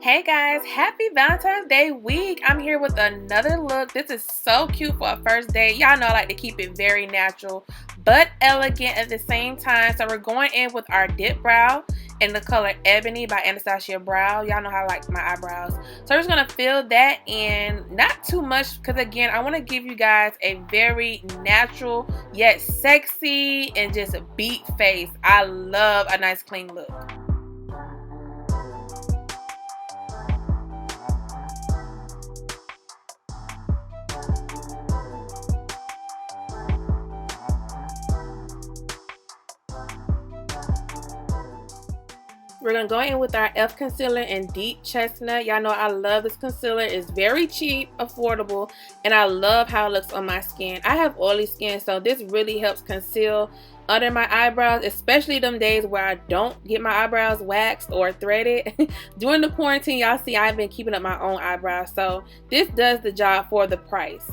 Hey guys, happy Valentine's Day week. I'm here with another look. This is so cute for a first date. Y'all know I like to keep it very natural but elegant at the same time. So we're going in with our dip brow in the color Ebony by Anastasia brow. Y'all know how I like my eyebrows. So we're just going to fill that in. Not too much because again, I want to give you guys a very natural yet sexy and just a beat face. I love a nice clean look. We're going to go in with our e.l.f. concealer in Deep Chestnut. Y'all know I love this concealer. It's very cheap, affordable, and I love how it looks on my skin. I have oily skin, so this really helps conceal under my eyebrows, especially them days where I don't get my eyebrows waxed or threaded. During the quarantine, y'all see I've been keeping up my own eyebrows, so this does the job for the price.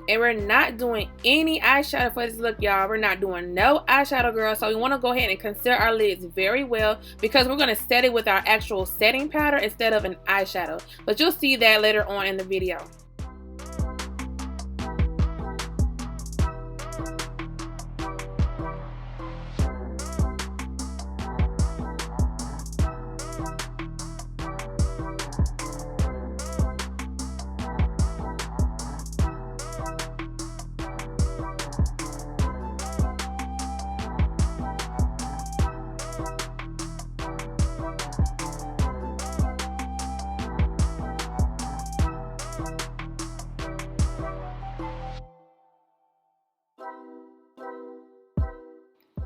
And we're not doing any eyeshadow for this look, y'all. We're not doing no eyeshadow, girl. So we want to go ahead and conceal our lids very well because we're going to set it with our actual setting powder instead of an eyeshadow. But you'll see that later on in the video.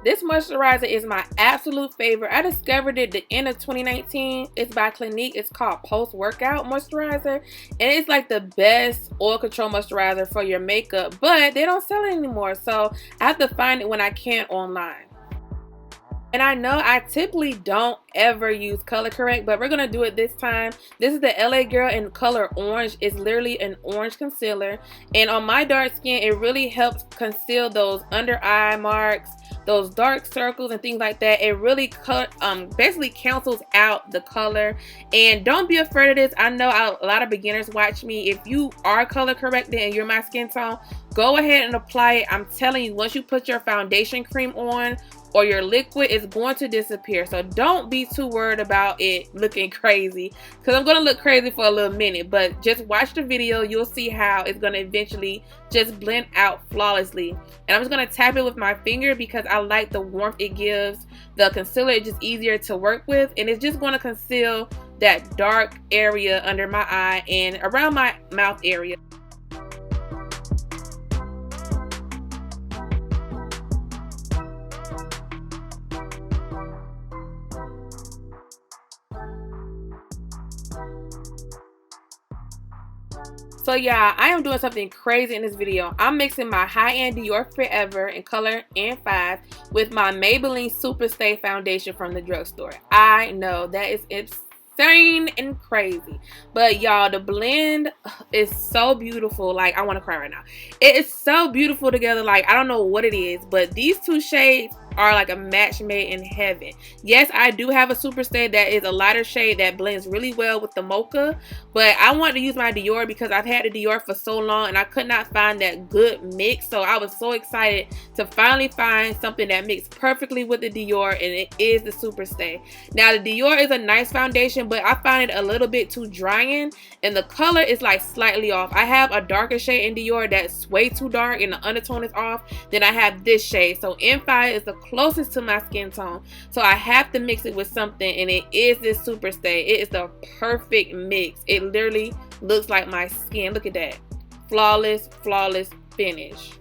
This moisturizer is my absolute favorite. I discovered it at the end of 2019. It's by Clinique. It's called Post-Workout Moisturizer. And it's like the best oil control moisturizer for your makeup. But they don't sell it anymore. So I have to find it when I can online. And I know I typically don't ever use color correct, but we're going to do it this time. This is the LA Girl in color orange. It's literally an orange concealer. And on my dark skin, it really helps conceal those under eye marks, those dark circles and things like that. It really basically cancels out the color. And don't be afraid of this. I know a lot of beginners watch me. If you are color corrected and you're my skin tone, go ahead and apply it. I'm telling you, once you put your foundation cream on or your liquid, it's going to disappear. So don't be too worried about it looking crazy, because I'm going to look crazy for a little minute, but just watch the video. You'll see how it's going to eventually just blend out flawlessly. And I'm just going to tap it with my finger because I like the warmth it gives. The concealer is just easier to work with, and it's just going to conceal that dark area under my eye and around my mouth area. So yeah, I am doing something crazy in this video. I'm mixing my high-end Dior Forever in color and 5 with my Maybelline SuperStay foundation from the drugstore. I know that is insane and crazy, but y'all, the blend is so beautiful. Like, I want to cry right now. It is so beautiful together. Like, I don't know what it is, but these two shades are like a match made in heaven. Yes, I do have a SuperStay that is a lighter shade that blends really well with the Mocha, but I wanted to use my Dior because I've had the Dior for so long and I could not find that good mix. So I was so excited to finally find something that mixed perfectly with the Dior, and it is the SuperStay. Now the Dior is a nice foundation, but I find it a little bit too drying, and the color is like slightly off. I have a darker shade in Dior that's way too dark and the undertone is off. Then I have this shade. So M5 is the closest to my skin tone. So I have to mix it with something, and it is this SuperStay. It is the perfect mix. It literally looks like my skin. Look at that. Flawless, flawless finish.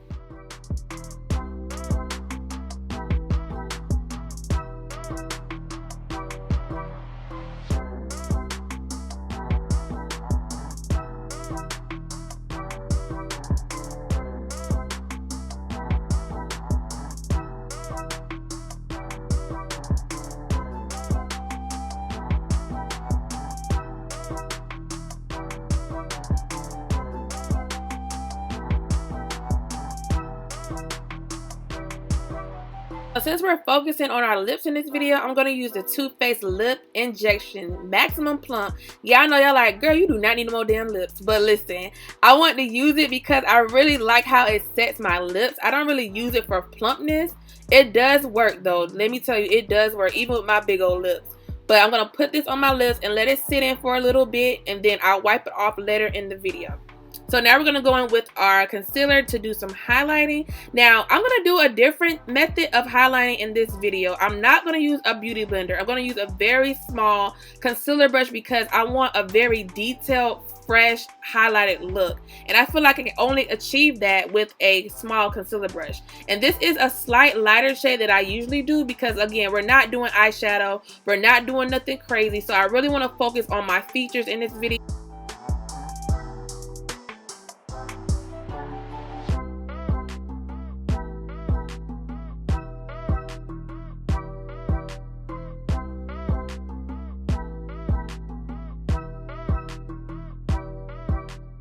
Since we're focusing on our lips in this video, I'm going to use the Too Faced Lip Injection Maximum Plump. Yeah, I know y'all like, girl, you do not need no more damn lips. But listen, I want to use it because I really like how it sets my lips. I don't really use it for plumpness. It does work though. Let me tell you, it does work even with my big old lips. But I'm going to put this on my lips and let it sit in for a little bit, and then I'll wipe it off later in the video. So now we're going to go in with our concealer to do some highlighting. Now, I'm going to do a different method of highlighting in this video. I'm not going to use a beauty blender. I'm going to use a very small concealer brush because I want a very detailed, fresh, highlighted look. And I feel like I can only achieve that with a small concealer brush. And this is a slight lighter shade that I usually do because, again, we're not doing eyeshadow. We're not doing nothing crazy. So I really want to focus on my features in this video.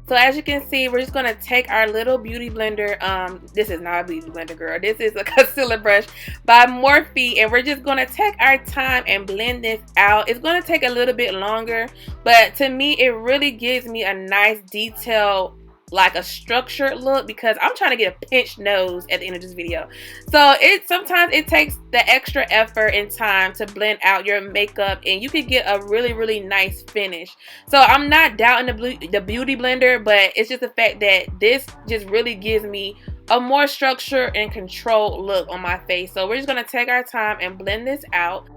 So as you can see, we're just going to take our little beauty blender. This is not a beauty blender, girl. This is a concealer brush by Morphe. And we're just going to take our time and blend this out. It's going to take a little bit longer. But to me, it really gives me a nice detail, like a structured look, because I'm trying to get a pinched nose at the end of this video. So sometimes it takes the extra effort and time to blend out your makeup, and you can get a really, really nice finish. So I'm not doubting the beauty blender, but it's just the fact that this just really gives me a more structured and controlled look on my face. So we're just going to take our time and blend this out.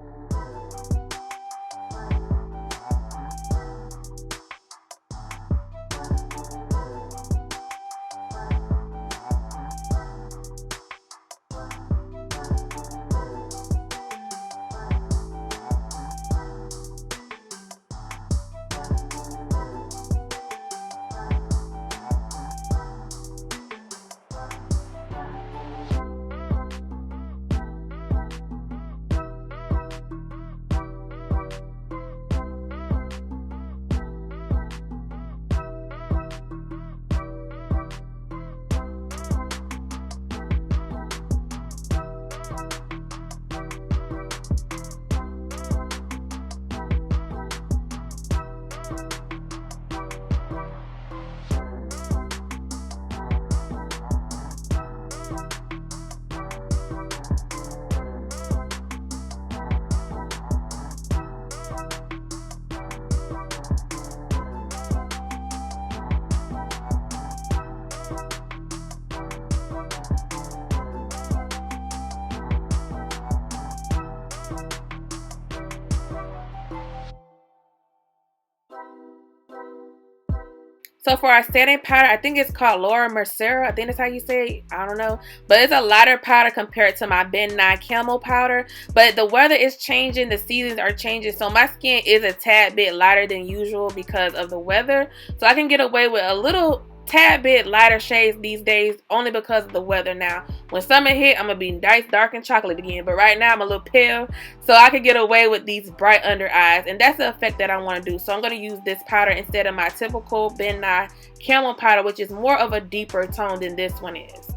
So for our setting powder, I think it's called mercier. I think that's how you say it. I don't know. But it's a lighter powder compared to my Nye Camel Powder. But the weather is changing. The seasons are changing. So my skin is a tad bit lighter than usual because of the weather. So I can get away with a little tad bit lighter shades these days only because of the weather now. When summer hit, I'm going to be nice, dark, and chocolate again. But right now, I'm a little pale. So I can get away with these bright under eyes. And that's the effect that I want to do. So I'm going to use this powder instead of my typical Nye Camel Powder, which is more of a deeper tone than this one is.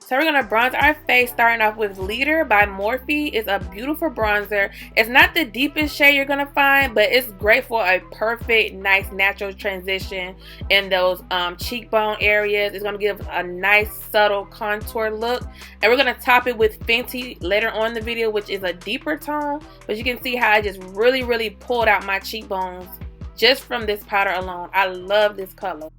So we're going to bronze our face, starting off with Leader by Morphe. It's a beautiful bronzer. It's not the deepest shade you're going to find, but it's great for a perfect, nice, natural transition in those cheekbone areas. It's going to give a nice, subtle contour look. And we're going to top it with Fenty later on in the video, which is a deeper tone. But you can see how I just really pulled out my cheekbones just from this powder alone. I love this color.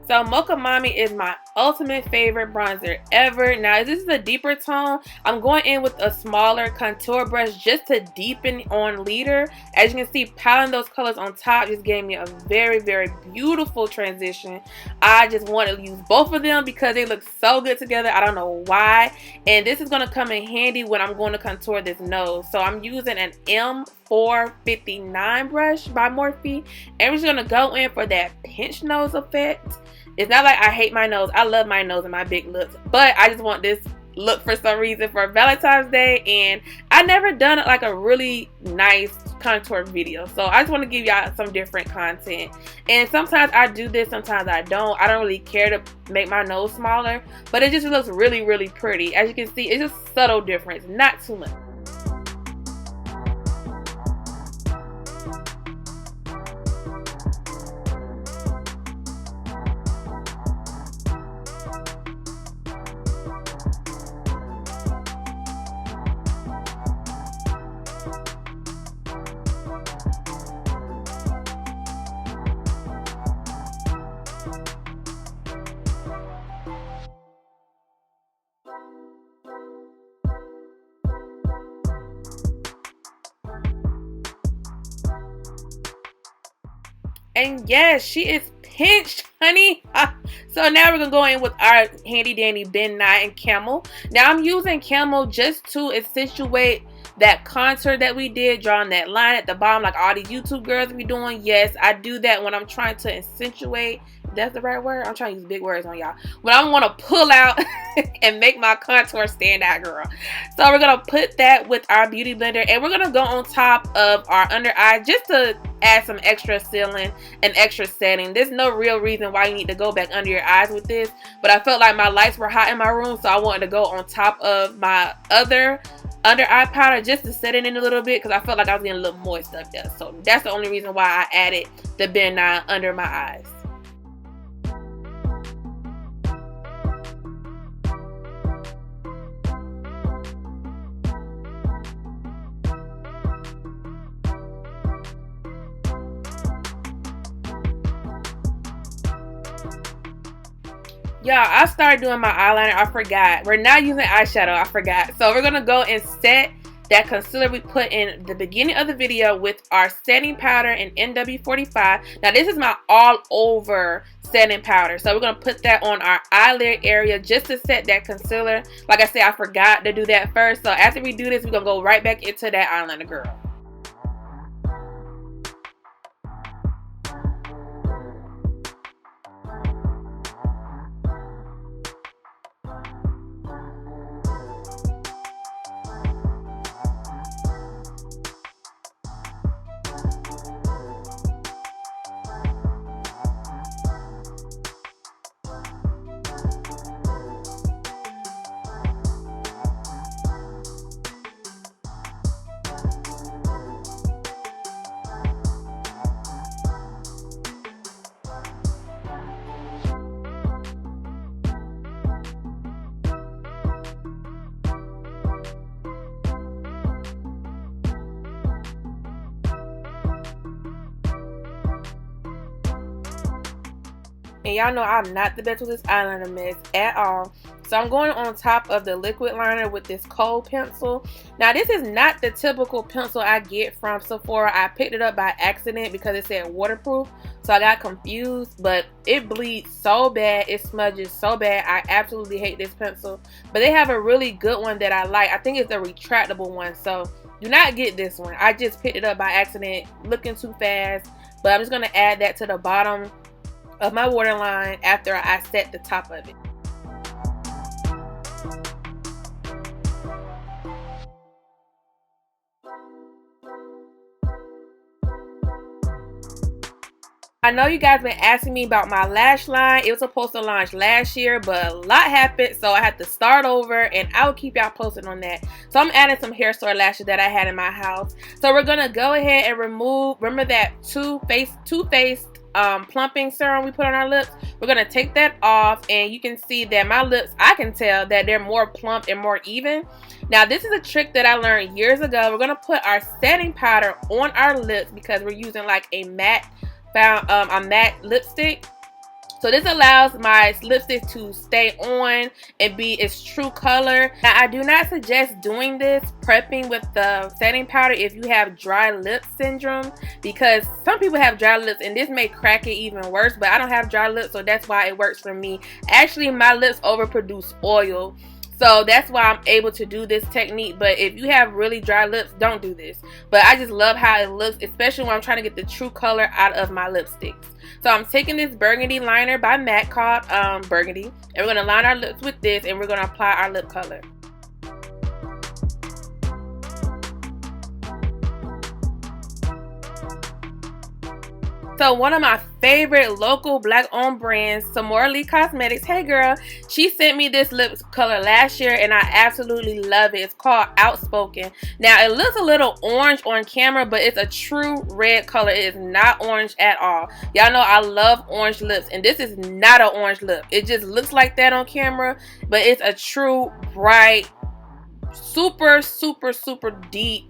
So Mocha Mommy is my ultimate favorite bronzer ever. Now this is a deeper tone. I'm going in with a smaller contour brush just to deepen on Leader. As you can see, piling those colors on top just gave me a very beautiful transition. I just want to use both of them because they look so good together. I don't know why. And this is going to come in handy when I'm going to contour this nose. So I'm using an M459 brush by Morphe. And we're just going to go in for that pinch nose effect. It's not like I hate my nose. I love my nose and my big lips. But I just want this look for some reason for Valentine's Day. And I never done like a really nice contour video. So I just want to give y'all some different content. And sometimes I do this, sometimes I don't. I don't really care to make my nose smaller. But it just looks really pretty. As you can see, it's just subtle difference. Not too much. And yes, she is pinched, honey. So now we're going to go in with our handy dandy Nye Camel. Now I'm using Camel just to accentuate that contour that we did, drawing that line at the bottom like all these YouTube girls be doing. Yes, I do that when I'm trying to accentuate. That's the right word? I'm trying to use big words on y'all. When I want to pull out and make my contour stand out, girl. So we're going to put that with our beauty blender. And we're going to go on top of our under eye just to add some extra sealing and extra setting. There's no real reason why you need to go back under your eyes with this. But I felt like my lights were hot in my room. So I wanted to go on top of my other under eye powder just to set it in a little bit. Because I felt like I was getting a little moist up there. So that's the only reason why I added the Nye under my eyes. Y'all, I started doing my eyeliner. I forgot. We're not using eyeshadow. I forgot. So we're going to go and set that concealer we put in the beginning of the video with our setting powder in NW45. Now, this is my all over setting powder. So we're going to put that on our eyelid area just to set that concealer. Like I said, I forgot to do that first. So after we do this, we're going to go right back into that eyeliner, girl. And y'all know I'm not the best with this eyeliner mess at all. So I'm going on top of the liquid liner with this kohl pencil. Now this is not the typical pencil I get from Sephora. I picked it up by accident because it said waterproof, so I got confused, but it bleeds so bad, it smudges so bad. I absolutely hate this pencil, but they have a really good one that I like. I think it's a retractable one, so do not get this one. I just picked it up by accident, looking too fast, but I'm just going to add that to the bottom of my waterline after I set the top of it. I know you guys been asking me about my lash line. It was supposed to launch last year, but a lot happened, so I had to start over, and I will keep y'all posted on that. So I'm adding some hair store lashes that I had in my house. So we're gonna go ahead and remove, remember that Too Faced plumping serum we put on our lips? We're gonna take that off, and you can see that my lips, I can tell that they're more plump and more even. Now this is a trick that I learned years ago. We're gonna put our setting powder on our lips because we're using like a matte lipstick. So this allows my lipstick to stay on and be its true color. Now I do not suggest doing this, prepping with the setting powder, if you have dry lip syndrome, because some people have dry lips and this may crack it even worse, but I don't have dry lips, so that's why it works for me. Actually, my lips overproduce oil, so that's why I'm able to do this technique. But if you have really dry lips, don't do this. But I just love how it looks, especially when I'm trying to get the true color out of my lipsticks. So I'm taking this burgundy liner by MAC called Burgundy, and we're going to line our lips with this, and we're going to apply our lip color. So one of my favorite local black owned brands, Sephora Cosmetics, hey girl, she sent me this lip color last year and I absolutely love it. It's called Outspoken. Now it looks a little orange on camera, but it's a true red color. It is not orange at all. Y'all know I love orange lips, and this is not an orange lip. It just looks like that on camera, but it's a true bright, super deep,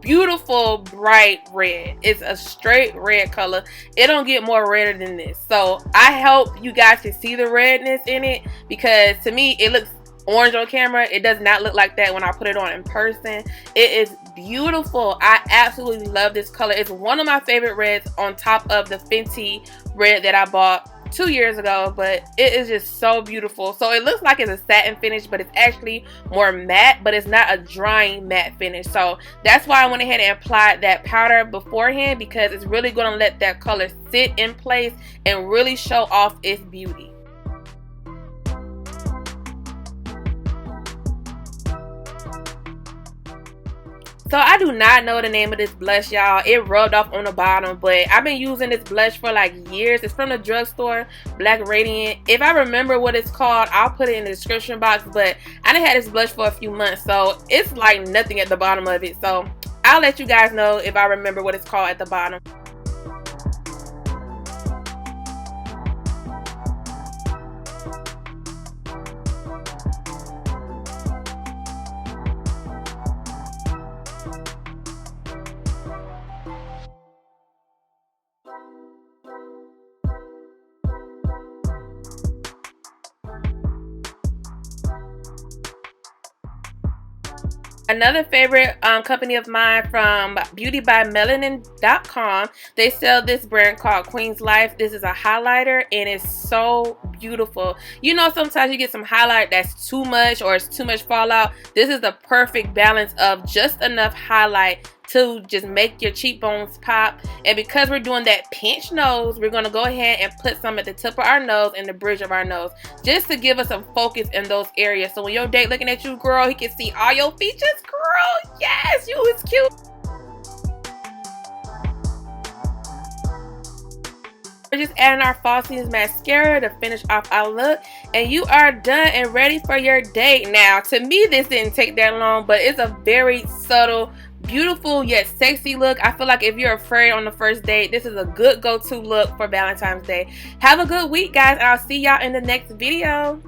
beautiful bright red. It's a straight red color. It don't get more redder than this. So I hope you guys can see the redness in it, because to me it looks orange on camera. It does not look like that when I put it on in person. It is beautiful. I absolutely love this color. It's one of my favorite reds on top of the Fenty red that I bought 2 years ago, but it is just so beautiful. So it looks like it's a satin finish, but it's actually more matte, but it's not a drying matte finish. So that's why I went ahead and applied that powder beforehand, because it's really going to let that color sit in place and really show off its beauty. So I do not know the name of this blush, y'all. It rubbed off on the bottom, but I've been using this blush for like years. It's from the drugstore, Black Radiant. If I remember what it's called, I'll put it in the description box, but I done had this blush for a few months, so it's like nothing at the bottom of it. So I'll let you guys know if I remember what it's called at the bottom. Another favorite company of mine from beautybymelanin.com, they sell this brand called Queen's Life. This is a highlighter and it's so beautiful. You know, sometimes you get some highlight that's too much or it's too much fallout. This is the perfect balance of just enough highlight to just make your cheekbones pop. And because we're doing that pinch nose, we're going to go ahead and put some at the tip of our nose and the bridge of our nose, just to give us some focus in those areas. So when your date looking at you, girl, he can see all your features. Girl, yes, you is cute. We're just adding our Falsies mascara to finish off our look, and you are done and ready for your date. Now, to me, this didn't take that long, but it's a very subtle, beautiful yet sexy look. I feel like if you're afraid on the first date, this is a good go-to look for Valentine's Day. Have a good week, guys, and I'll see y'all in the next video.